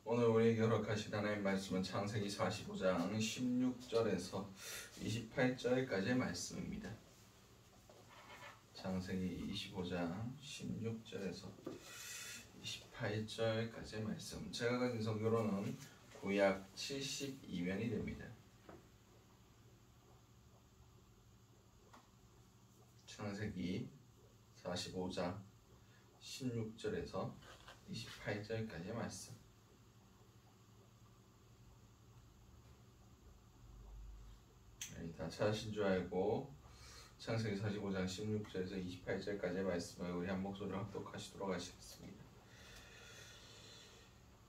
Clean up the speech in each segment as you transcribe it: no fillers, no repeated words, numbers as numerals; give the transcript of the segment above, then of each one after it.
오늘 우리에게 허락하신 하나님 말씀은 창세기 45장 16절에서 28절까지의 말씀입니다. 창세기 25장 16절에서 28절까지의 말씀. 제가 가진 성경으로는 구약 72면이 됩니다. 창세기 45장 16절에서 28절까지의 말씀. 다 찾으신 줄 알고 창세기 45장 16절에서 28절까지의 말씀을 우리 한 목소리로 합독하시도록 하시겠습니다.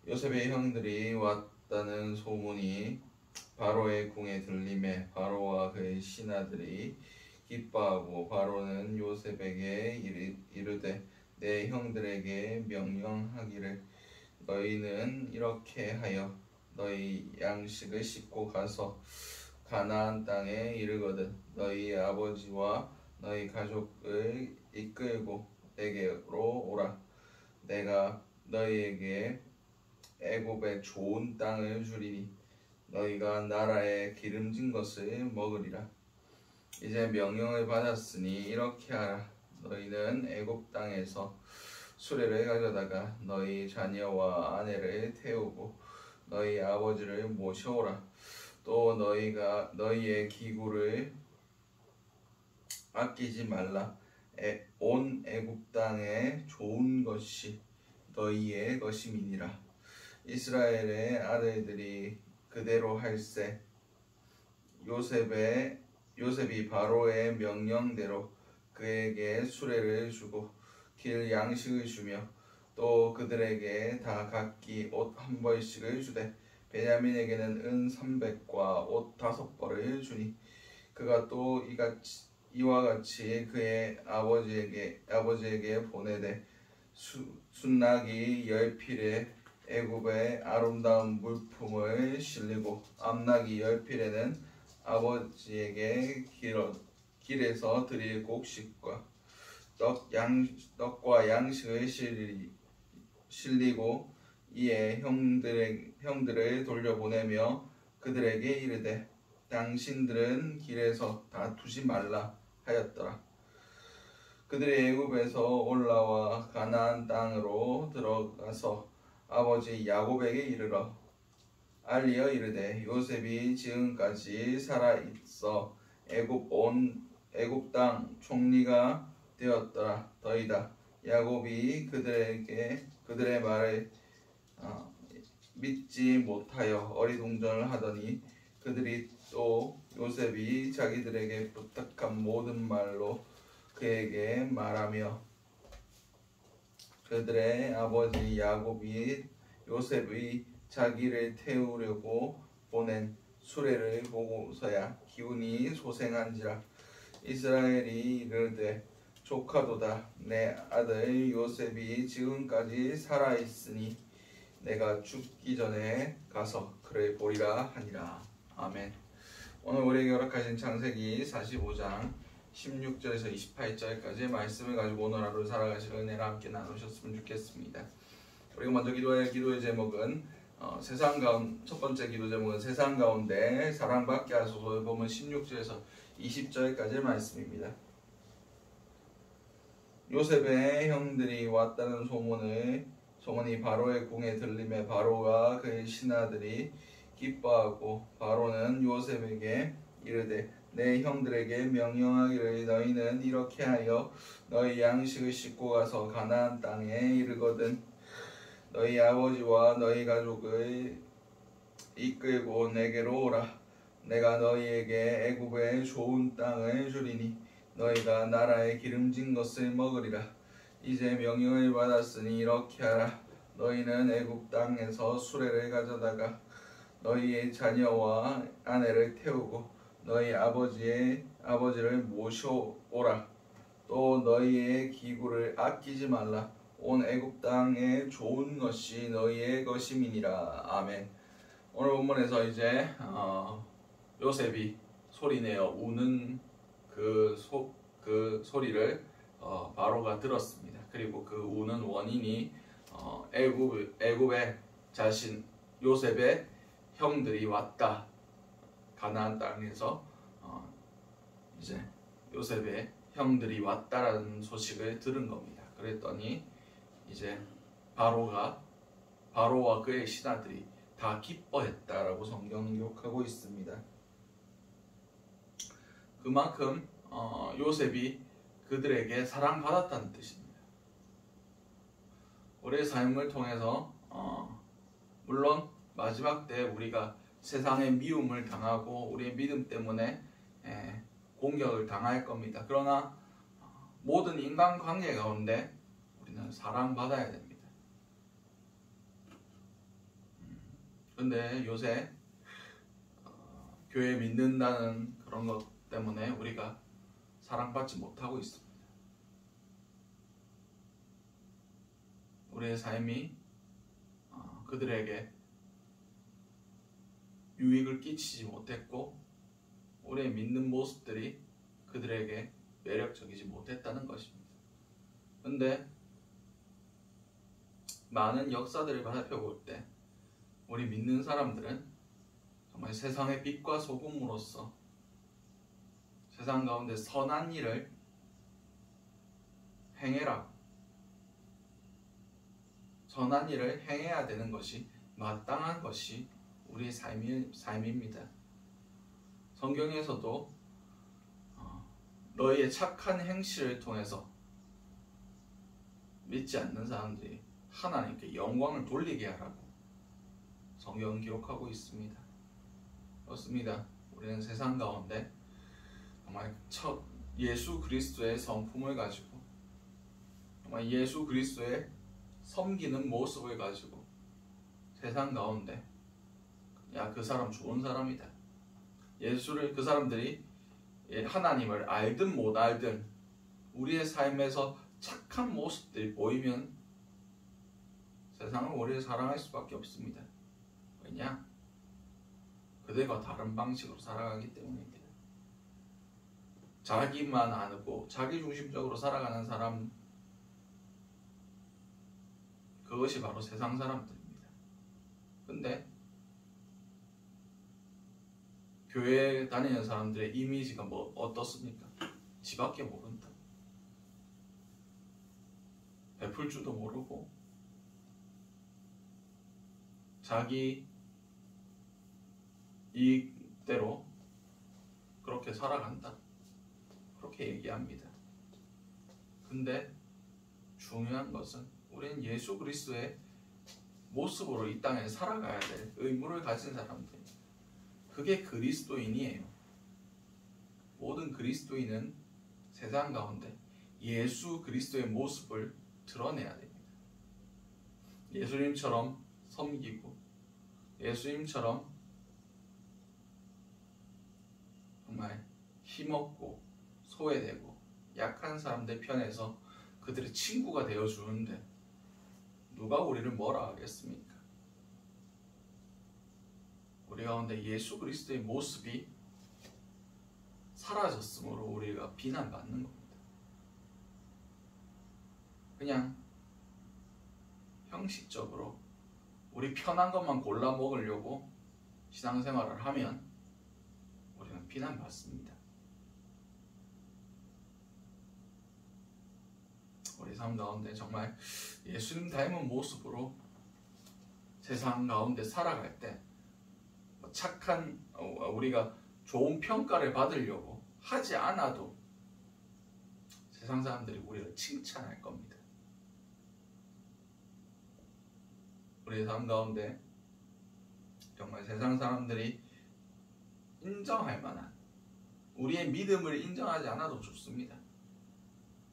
요셉의 형들이 왔다는 소문이 바로의 궁에 들림에 바로와 그의 신하들이 기뻐하고 바로는 요셉에게 이르되 내 형들에게 명령하기를 너희는 이렇게 하여 너희 양식을 싣고 가서 가나안 땅에 이르거든 너희 아버지와 너희 가족을 이끌고 내게로 오라. 내가 너희에게 애굽의 좋은 땅을 주리니 너희가 나라의 기름진 것을 먹으리라. 이제 명령을 받았으니 이렇게 하라. 너희는 애굽 땅에서 수레를 가져다가 너희 자녀와 아내를 태우고 너희 아버지를 모셔오라. 또 너희가 너희의 기구를 아끼지 말라. 온 애굽 땅에 좋은 것이 너희의 것임이니라. 이스라엘의 아들들이 그대로 할세. 요셉이 바로의 명령대로 그에게 수레를 주고 길 양식을 주며 또 그들에게 다 각기 옷 한 벌씩을 주되 베냐민에게는 은 300과 옷 5벌을 주니 그가 또 이와 같이 그의 아버지에게 보내되 순낙이 10필에 애굽의 아름다운 물품을 실리고 암낙이 10필에는 아버지에게 길에서 드릴 곡식과 떡과 양식을 실리고 이에 형들을 돌려보내며 그들에게 이르되 당신들은 길에서 다투지 말라 하였더라. 그들이 애굽에서 올라와 가나안 땅으로 들어가서 아버지 야곱에게 이르러 알리어 이르되 요셉이 지금까지 살아 있어 애굽 땅 총리가 되었더이다. 야곱이 그들의 말을 믿지 못하여 어리둥절을 하더니 그들이 또 요셉이 자기들에게 부탁한 모든 말로 그에게 말하며 그들의 아버지 야곱이 요셉의 자기를 태우려고 보낸 수레를 보고서야 기운이 소생한지라. 이스라엘이 이르되 조카도다. 내 아들 요셉이 지금까지 살아있으니 내가 죽기 전에 가서 그를 보리라 하니라. 아멘. 오늘 우리에게 허락하신 창세기 45장 16절에서 28절까지의 말씀을 가지고 오늘 하루 살아가실 은혜를 함께 나누셨으면 좋겠습니다. 우리가 먼저 기도할 기도의 제목은 첫 번째 기도 제목은 세상 가운데 사랑받게 하소서. 보면 16절에서 20절까지의 말씀입니다. 요셉의 형들이 왔다는 소문이 바로의 궁에 들림에 바로와 그의 신하들이 기뻐하고 바로는 요셉에게 이르되 내 형들에게 명령하기를 너희는 이렇게 하여 너희 양식을 싣고 가서 가나안 땅에 이르거든 너희 아버지와 너희 가족을 이끌고 내게로 오라. 내가 너희에게 애굽의 좋은 땅을 주리니 너희가 나라의 기름진 것을 먹으리라. 이제 명령을 받았으니 이렇게 하라. 너희는 애굽 땅에서 수레를 가져다가 너희의 자녀와 아내를 태우고 너희 아버지를 모셔오라. 또 너희의 기구를 아끼지 말라. 온 애굽 땅에 좋은 것이 너희의 것임이니라. 아멘. 오늘 본문에서 이제 요셉이 소리내어 우는 그 소리를 바로가 들었습니다. 그리고 그 우는 원인이 애굽에 요셉의 형들이 왔다. 가나안 땅에서 이제 요셉의 형들이 왔다라는 소식을 들은 겁니다. 그랬더니 이제 바로와 그의 신하들이 다 기뻐했다라고 성경은 기록하고 있습니다. 그만큼 요셉이 그들에게 사랑받았다는 뜻입니다. 우리의 삶을 통해서 물론 마지막 때 우리가 세상의 미움을 당하고 우리의 믿음 때문에 공격을 당할 겁니다. 그러나 모든 인간관계 가운데 우리는 사랑받아야 됩니다. 근데 요새 교회 믿는다는 그런 것 때문에 우리가 사랑받지 못하고 있습니다. 우리의 삶이 그들에게 유익을 끼치지 못했고 우리의 믿는 모습들이 그들에게 매력적이지 못했다는 것입니다. 근데 많은 역사들을 살펴볼 때 우리 믿는 사람들은 정말 세상의 빛과 소금으로서 세상 가운데 선한 일을 행해라. 선한 일을 행해야 되는 것이 마땅한 것이 우리의 삶입니다. 성경에서도 너희의 착한 행실을 통해서 믿지 않는 사람들이 하나님께 영광을 돌리게 하라고 성경은 기록하고 있습니다. 그렇습니다. 우리는 세상 가운데 정말 예수 그리스도의 성품을 가지고 정말 예수 그리스도의 섬기는 모습을 가지고 세상 가운데 야, 그 사람 좋은 사람이다. 그 사람들이 하나님을 알든 못 알든 우리의 삶에서 착한 모습들이 보이면 세상은 우리를 사랑할 수밖에 없습니다. 왜냐? 그들과 다른 방식으로 살아가기 때문입니다. 자기만 아고 자기 중심적으로 살아가는 사람, 그것이 바로 세상 사람들입니다. 근데 교회에 다니는 사람들의 이미지가 어떻습니까? 지밖에 모른다. 베풀 줄도 모르고 자기 이익대로 그렇게 살아간다. 그렇게 얘기합니다. 근데 중요한 것은 우리는 예수 그리스도의 모습으로 이 땅에 살아가야 될 의무를 가진 사람들. 그게 그리스도인이에요. 모든 그리스도인은 세상 가운데 예수 그리스도의 모습을 드러내야 됩니다. 예수님처럼 섬기고 예수님처럼 정말 힘없고 소외되고 약한 사람들 편에서 그들의 친구가 되어주는데 누가 우리를 뭐라 하겠습니까? 우리 가운데 예수 그리스도의 모습이 사라졌으므로 우리가 비난받는 겁니다. 그냥 형식적으로 우리 편한 것만 골라 먹으려고 신앙생활을 하면 우리는 비난받습니다. 우리 삶 가운데 정말 예수님 닮은 모습으로 세상 가운데 살아갈 때 착한 우리가 좋은 평가를 받으려고 하지 않아도 세상 사람들이 우리를 칭찬할 겁니다. 우리의 삶 가운데 정말 세상 사람들이 인정할 만한 우리의 믿음을 인정하지 않아도 좋습니다.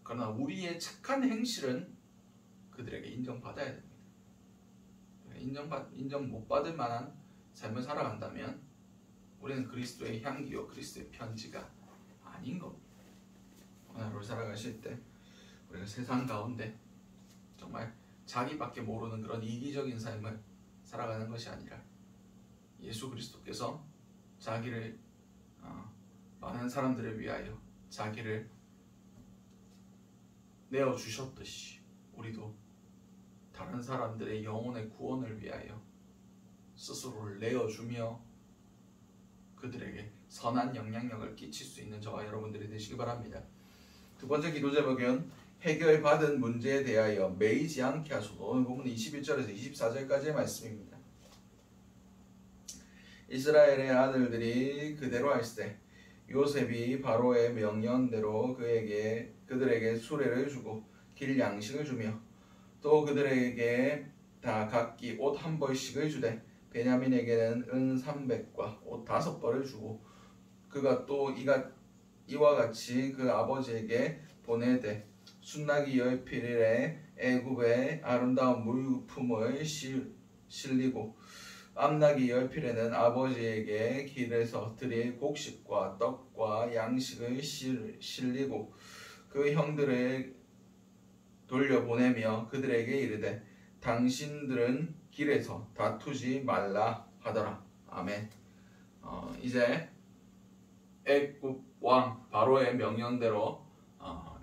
그러나 우리의 착한 행실은 그들에게 인정받아야 됩니다. 인정 못 받을 만한 삶을 살아간다면 우리는 그리스도의 향기요 그리스도의 편지가 아닌 겁니다. 오늘 하루 살아가실 때 우리가 세상 가운데 정말 자기밖에 모르는 그런 이기적인 삶을 살아가는 것이 아니라 예수 그리스도께서 자기를 많은 사람들을 위하여 자기를 내어주셨듯이 우리도 다른 사람들의 영혼의 구원을 위하여 스스로를 내어주며 그들에게 선한 영향력을 끼칠 수 있는 저와 여러분들이 되시기 바랍니다. 두 번째 기도 제목은 해결받은 문제에 대하여 매이지 않게 하소서. 오늘 본문은 21절에서 24절까지의 말씀입니다. 이스라엘의 아들들이 그대로 할세 요셉이 바로의 명령대로 그들에게 수레를 주고 길 양식을 주며 또 그들에게 다 각기 옷 한 벌씩을 주되 베냐민에게는 은 300과 옷 5벌을 주고 그가 또 이와 같이 그 아버지에게 보내되 순나기 10필에 애굽의 아름다운 물품을 실리고 암나기 10필에는 아버지에게 길에서 드릴 곡식과 떡과 양식을 실리고 그 형들을 돌려보내며 그들에게 이르되 당신들은 길에서 다투지 말라 하더라. 아멘. 이제 애굽 왕 바로의 명령대로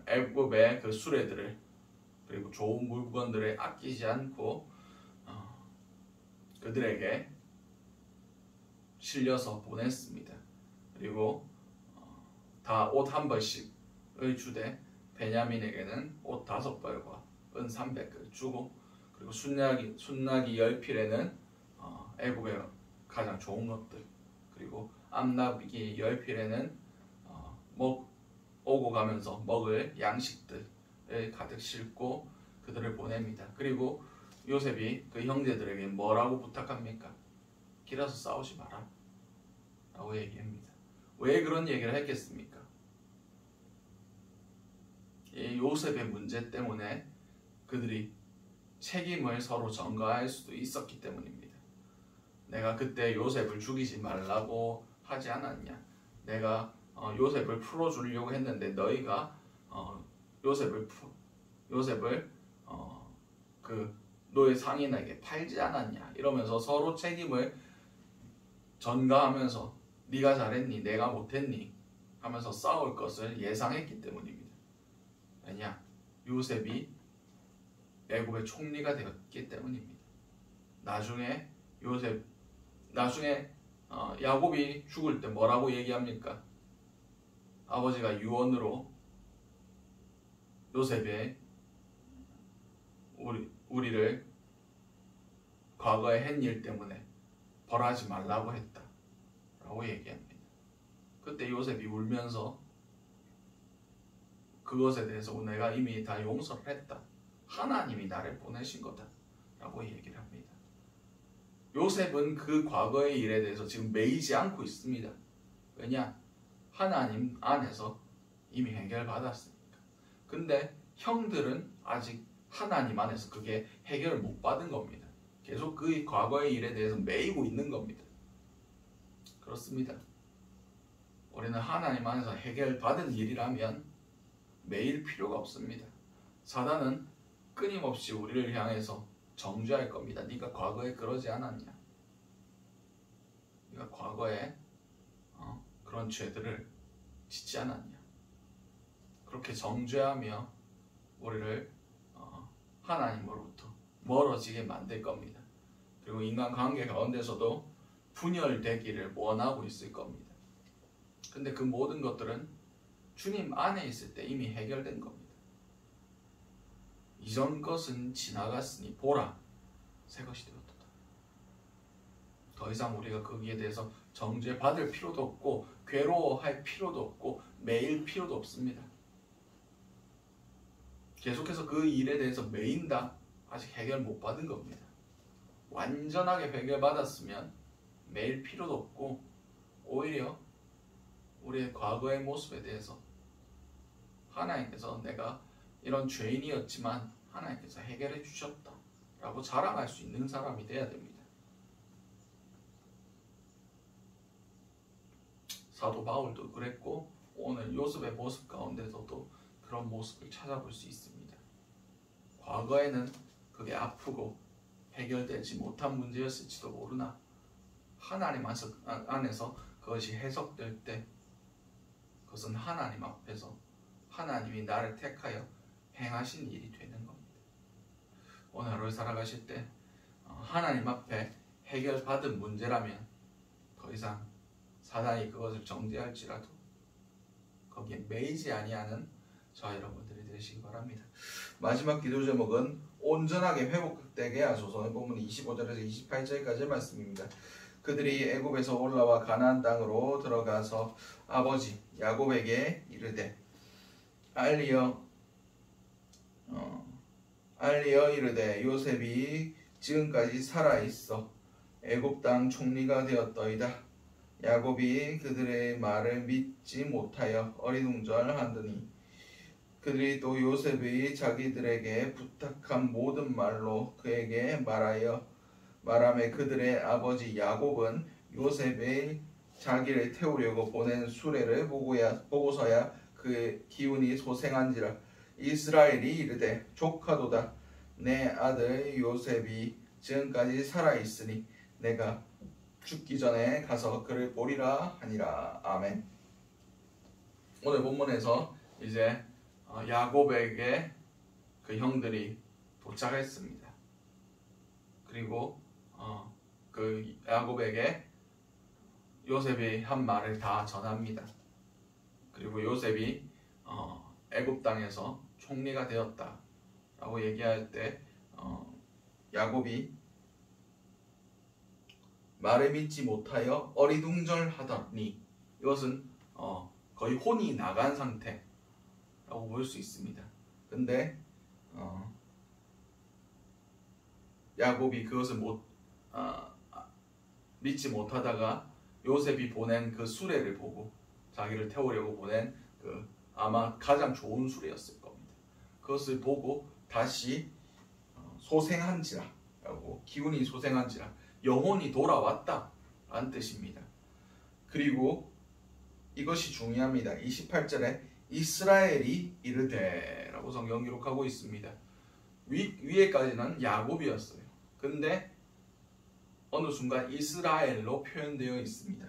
애굽의 그 수레들을 그리고 좋은 물건들을 아끼지 않고 그들에게 실려서 보냈습니다. 그리고 다 옷 한 벌씩을 주되 베냐민에게는 옷 5벌과 은 300을 주고 그리고 순나기 10필에는 애굽의 가장 좋은 것들 그리고 암나기 10필에는 오고 가면서 먹을 양식들을 가득 싣고 그들을 보냅니다. 그리고 요셉이 그 형제들에게 뭐라고 부탁합니까? 길에서 싸우지 마라 라고 얘기합니다. 왜 그런 얘기를 했겠습니까? 이 요셉의 문제 때문에 그들이 책임을 서로 전가할 수도 있었기 때문입니다. 내가 그때 요셉을 죽이지 말라고 하지 않았냐? 내가 요셉을 풀어주려고 했는데 너희가 요셉을 너의 상인에게 팔지 않았냐? 이러면서 서로 책임을 전가하면서 네가 잘했니? 내가 못했니? 하면서 싸울 것을 예상했기 때문입니다. 왜냐? 요셉이 애굽의 총리가 되었기 때문입니다. 나중에 야곱이 죽을 때 뭐라고 얘기합니까? 아버지가 유언으로 요셉의 우리를 과거에 한 일 때문에 벌하지 말라고 했다 라고 얘기합니다. 그때 요셉이 울면서 그것에 대해서 내가 이미 다 용서를 했다. 하나님이 나를 보내신 거다 라고 얘기를 합니다. 요셉은 그 과거의 일에 대해서 지금 매이지 않고 있습니다. 왜냐? 하나님 안에서 이미 해결받았으니까. 근데 형들은 아직 하나님 안에서 그게 해결을 못 받은 겁니다. 계속 그 과거의 일에 대해서 매이고 있는 겁니다. 그렇습니다. 우리는 하나님 안에서 해결받은 일이라면 매일 필요가 없습니다. 사단은 끊임없이 우리를 향해서 정죄할 겁니다. 네가 과거에 그러지 않았냐? 네가 과거에 그런 죄들을 짓지 않았냐? 그렇게 정죄하며 우리를 하나님으로부터 멀어지게 만들 겁니다. 그리고 인간관계 가운데서도 분열되기를 원하고 있을 겁니다. 근데 그 모든 것들은 주님 안에 있을 때 이미 해결된 겁니다. 이전 것은 지나갔으니 보라, 새 것이 되었다. 더 이상 우리가 거기에 대해서 정죄받을 필요도 없고 괴로워할 필요도 없고 매일 필요도 없습니다. 계속해서 그 일에 대해서 매인다? 아직 해결 못 받은 겁니다. 완전하게 해결받았으면 매일 필요도 없고 오히려 우리의 과거의 모습에 대해서 하나님께서 내가 이런 죄인이었지만 하나님께서 해결해 주셨다 라고 자랑할 수 있는 사람이 돼야 됩니다. 사도 바울도 그랬고 오늘 요셉의 모습 가운데서도 그런 모습을 찾아볼 수 있습니다. 과거에는 그게 아프고 해결되지 못한 문제였을지도 모르나 하나님 안에서 그것이 해석될 때 그것은 하나님 앞에서 하나님이 나를 택하여 행하신 일이 되는 겁니다. 오늘 하루를 살아가실 때 하나님 앞에 해결받은 문제라면 더 이상 사단이 그것을 정죄할지라도 거기에 매이지 아니하는 저와 여러분들이 되시기 바랍니다. 마지막 기도 제목은 온전하게 회복되게 하소서. 본문 25절에서 28절까지의 말씀입니다. 그들이 애굽에서 올라와 가나안 땅으로 들어가서 아버지 야곱에게 이르되 알리어 이르되 요셉이 지금까지 살아 있어 애굽 땅 총리가 되었더이다. 야곱이 그들의 말을 믿지 못하여 어리둥절하더니 그들이 또 요셉이 자기들에게 부탁한 모든 말로 그에게 말하매 그들의 아버지 야곱은 요셉의 자기를 태우려고 보낸 수레를 보고서야 그 기운이 소생한지라. 이스라엘이 이르되 조카도다. 내 아들 요셉이 지금까지 살아있으니 내가 죽기 전에 가서 그를 보리라 하니라. 아멘. 오늘 본문에서 이제 야곱에게 그 형들이 도착했습니다. 그리고 그 야곱에게 요셉이 한 말을 다 전합니다. 그리고 요셉이 애굽 땅에서 총리가 되었다라고 얘기할 때 야곱이 말을 믿지 못하여 어리둥절하더니 이것은 거의 혼이 나간 상태라고 볼 수 있습니다. 근데 야곱이 그것을 믿지 못하다가 요셉이 보낸 그 수레를 보고 자기를 태우려고 보낸 그 아마 가장 좋은 수레였을 겁니다. 그것을 보고 다시 소생한지라 라고 기운이 소생한지라 영혼이 돌아왔다 라는 뜻입니다. 그리고 이것이 중요합니다. 28절에 이스라엘이 이르되 라고 성경 기록하고 있습니다. 위에까지는 야곱이었어요. 근데 어느 순간 이스라엘로 표현되어 있습니다.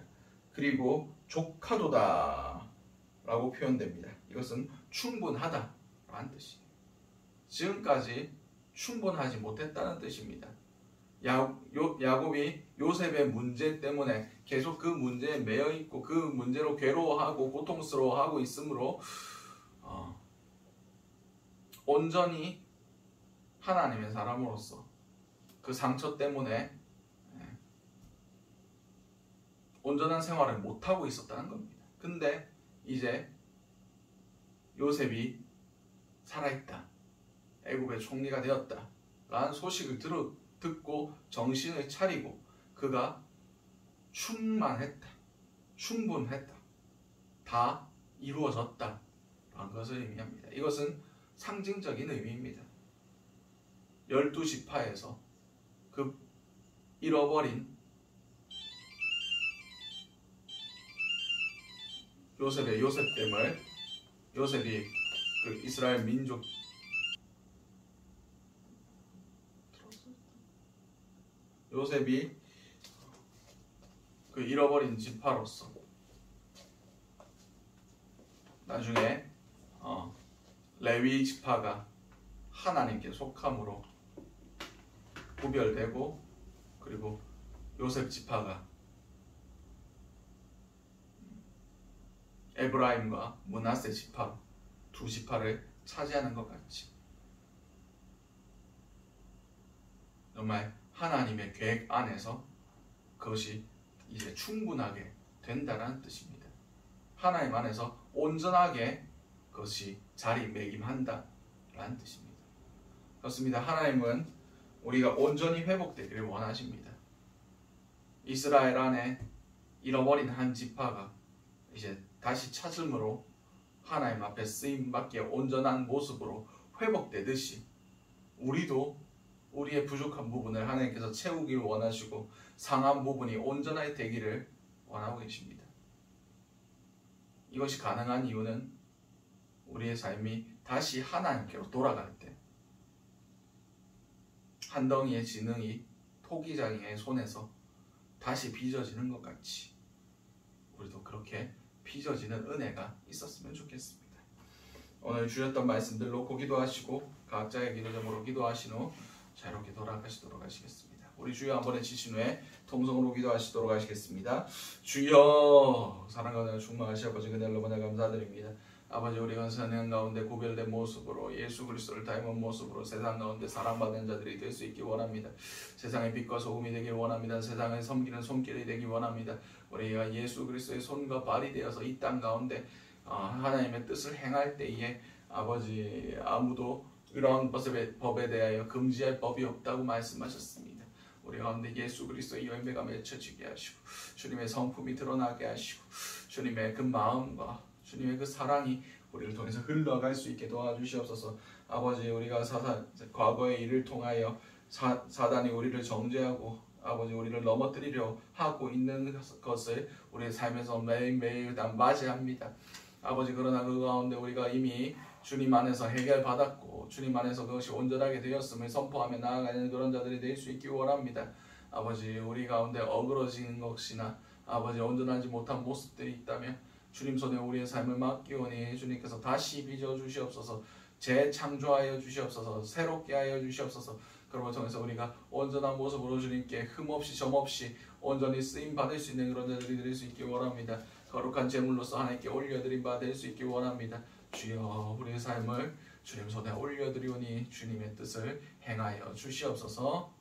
그리고 조카도다 라고 표현됩니다. 이것은 충분하다 라는 뜻이에요. 지금까지 충분하지 못했다는 뜻입니다. 야곱이 요셉의 문제 때문에 계속 그 문제에 매여 있고 그 문제로 괴로워하고 고통스러워하고 있으므로 온전히 하나님의 사람으로서 그 상처 때문에 온전한 생활을 못하고 있었다는 겁니다. 근데 이제 요셉이 살아있다, 애굽의 총리가 되었다 라는 소식을 듣고 정신을 차리고 그가 충만했다, 충분했다, 다 이루어졌다 라는 것을 의미합니다. 이것은 상징적인 의미입니다. 12지파에서 그 잃어버린 요셉의 요셉됨을 요셉이 그 이스라엘 민족 요셉이 그 잃어버린 지파로서 나중에 레위 지파가 하나님께 속함으로 구별되고 그리고 요셉 지파가 에브라임과 므낫세 지파 두 지파를 차지하는 것 같이 정말 하나님의 계획 안에서 그것이 이제 충분하게 된다는 뜻입니다. 하나님 안에서 온전하게 그것이 자리매김한다 라는 뜻입니다. 그렇습니다. 하나님은 우리가 온전히 회복되기를 원하십니다. 이스라엘 안에 잃어버린 한 지파가 이제 다시 찾음으로 하나님 앞에 쓰임받기에 온전한 모습으로 회복되듯이 우리도 우리의 부족한 부분을 하나님께서 채우기를 원하시고 상한 부분이 온전하게 되기를 원하고 계십니다. 이것이 가능한 이유는 우리의 삶이 다시 하나님께로 돌아갈 때 한 덩이의 지능이 토기장이의 손에서 다시 빚어지는 것 같이 우리도 그렇게 빚어지는 은혜가 있었으면 좋겠습니다. 오늘 주셨던 말씀들 놓고 기도하시고 각자의 기도 제목으로 기도하신 후 자유롭게 돌아가시도록 하시겠습니다. 우리 주여 한번 외치신 후에 통성으로 기도하시도록 하시겠습니다. 주여 사랑과 충만하신 아버지 그날 너무나 감사드립니다. 아버지 우리가 세상 가운데 구별된 모습으로 예수 그리스도를 닮은 모습으로 세상 가운데 사랑받는 자들이 될 수 있기 원합니다. 세상의 빛과 소금이 되길 원합니다. 세상을 섬기는 손길이 되길 원합니다. 우리가 예수 그리스도의 손과 발이 되어서 이 땅 가운데 하나님의 뜻을 행할 때에 아버지 아무도 이러한 법에 대하여 금지할 법이 없다고 말씀하셨습니다. 우리 가운데 예수 그리스도의 열매가 맺혀지게 하시고 주님의 성품이 드러나게 하시고 주님의 그 마음과 주님의 그 사랑이 우리를 통해서 흘러갈 수 있게 도와주시옵소서. 아버지 우리가 과거의 일을 통하여 사단이 우리를 정죄하고 아버지 우리를 넘어뜨리려 하고 있는 것을 우리의 삶에서 매일매일 맞이합니다. 아버지 그러나 그 가운데 우리가 이미 주님 안에서 해결받았고 주님 안에서 그것이 온전하게 되었음을 선포하며 나아가는 그런 자들이 될 수 있기 원합니다. 아버지 우리 가운데 어그러지는 것이나 아버지 온전하지 못한 모습들이 있다면 주님 손에 우리의 삶을 맡기오니 주님께서 다시 빚어 주시옵소서. 재창조하여 주시옵소서. 새롭게 하여 주시옵소서. 그러므로 통해서 우리가 온전한 모습으로 주님께 흠없이 점없이 온전히 쓰임 받을 수 있는 그런 자들이 될 수 있기 원합니다. 거룩한 제물로서 하나님께 올려드린 바 될 수 있기 원합니다. 주여 우리의 삶을 주님 손에 올려드리오니 주님의 뜻을 행하여 주시옵소서.